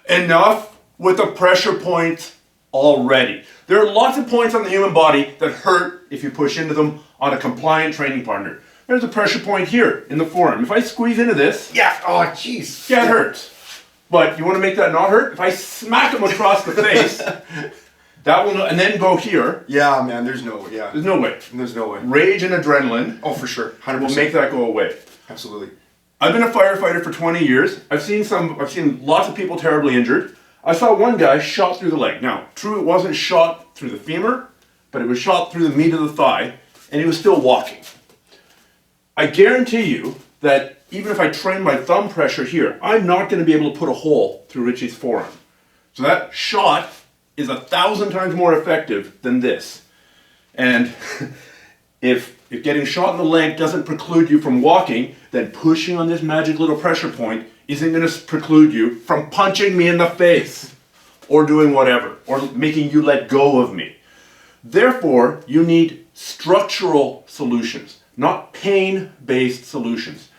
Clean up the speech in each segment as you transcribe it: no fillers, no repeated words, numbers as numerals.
Enough with the pressure point already. There are lots of points on the human body that hurt if you push into them on a compliant training partner. There's a pressure point here in the forearm. If I squeeze into this, Yeah, oh jeez. yeah, it hurts. But you want to make that not hurt? If I smack him across the face, that will not, and then go here. Yeah, man, there's no way. Yeah. There's no way. There's no way. Rage and adrenaline Oh, for sure. 100%. will make that go away. Absolutely. I've been a firefighter for 20 years. I've seen lots of people terribly injured. I saw one guy shot through the leg. Now, true, it wasn't shot through the femur, but it was shot through the meat of the thigh, and he was still walking. I guarantee you that even if I train my thumb pressure here, I'm not going to be able to put a hole through Richie's forearm. So that shot is 1,000 times more effective than this. And if getting shot in the leg doesn't preclude you from walking, then pushing on this magic little pressure point isn't going to preclude you from punching me in the face or doing whatever, or making you let go of me. Therefore, you need structural solutions, not pain-based solutions.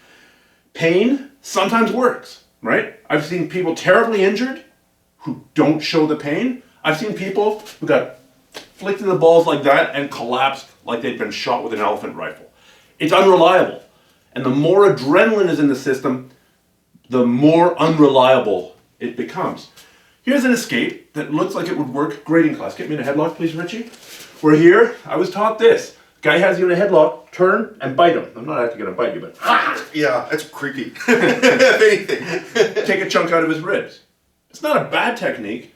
Pain sometimes works, right? I've seen people terribly injured who don't show the pain. I've seen people who got flicked in the balls like that and collapsed like they'd been shot with an elephant rifle. It's unreliable. And the more adrenaline is in the system, the more unreliable it becomes. Here's an escape that looks like it would work great in class. Get me in a headlock, please, Richie. We're here. I was taught this. Guy has you in a headlock, turn and bite him. I'm not actually going to bite you, but Yeah, that's creepy. If anything. take a chunk out of his ribs. It's not a bad technique,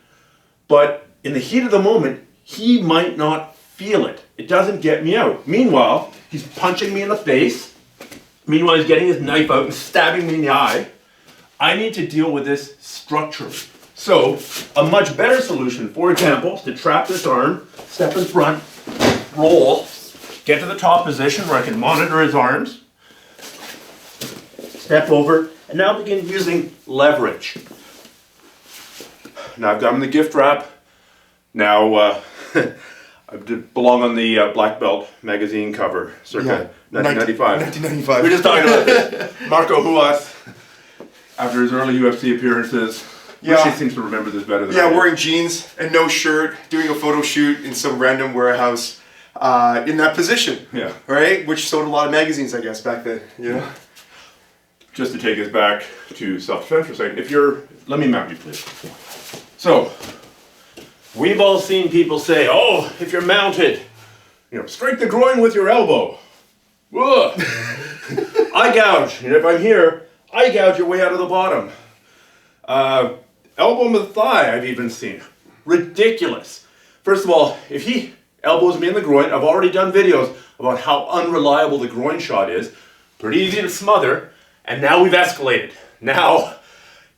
but in the heat of the moment, he might not feel it. It doesn't get me out. Meanwhile, he's punching me in the face. Meanwhile, he's getting his knife out and stabbing me in the eye. I need to deal with this structurally. So, a much better solution, for example, is to trap this arm, step in front, roll, get to the top position where I can monitor his arms, step over, and now begin using leverage. Now I've got him in the gift wrap. Now I belong on the Black Belt magazine cover, circa 1995. 1995. We just talked about this. Marco Huas, after his early UFC appearances, Richie seems to remember this better than I do. Wearing jeans and no shirt, doing a photo shoot in some random warehouse in that position. Yeah. Right? Which sold a lot of magazines, I guess, back then. You know? Just to take us back to self-defense for a second, let me mount you, please. So, we've all seen people say, oh, if you're mounted, strike the groin with your elbow. Whoa. Eye gouge. If I'm here, eye gouge your way out of the bottom. Elbow in the thigh, I've even seen. Ridiculous. First of all, if he elbows me in the groin, I've already done videos about how unreliable the groin shot is. Pretty easy to smother, and now we've escalated. Now,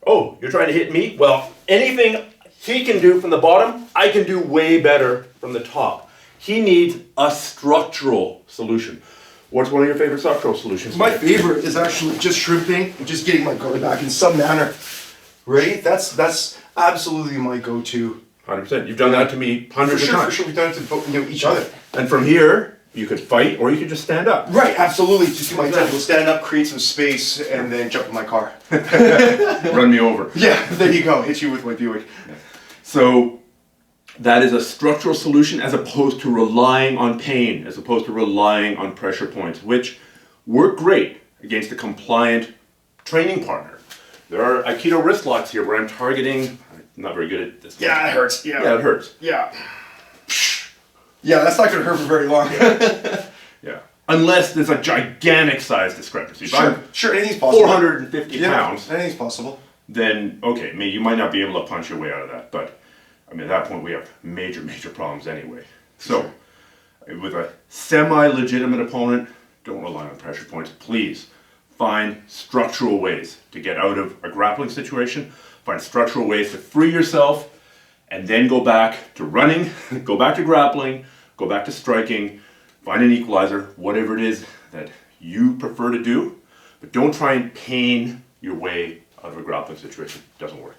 oh, you're trying to hit me? Well, anything he can do from the bottom, I can do way better from the top. He needs a structural solution. What's one of your favorite structural solutions? My favorite is actually just shrimping and just getting my guard back in some manner. Right? That's absolutely my go-to. 100%. You've done that to me hundreds of times. For sure, we've done it to each other. And from here, you could fight or you could just stand up. Right, absolutely. Just do my technical stand up, create some space, and then jump in my car. Run me over. Yeah, there you go. Hit you with my Buick. So that is a structural solution as opposed to relying on pain, as opposed to relying on pressure points, which work great against a compliant training partner. There are Aikido wrist locks here where I'm targeting. I'm not very good at this. Yeah, it hurts. Yeah, it hurts. Yeah. Yeah, that's not going to hurt for very long. Yeah. Unless there's a gigantic size discrepancy. Sure, anything's possible. 450 pounds. Anything's possible. Then, okay, you might not be able to punch your way out of that. But, I mean, at that point, we have major problems anyway. So, with a semi-legitimate opponent, don't rely on pressure points. Please find structural ways to get out of a grappling situation. Find structural ways to free yourself, and then go back to running, go back to grappling, go back to striking, find an equalizer, whatever it is that you prefer to do, but don't try and pain your way out of a grappling situation. It doesn't work.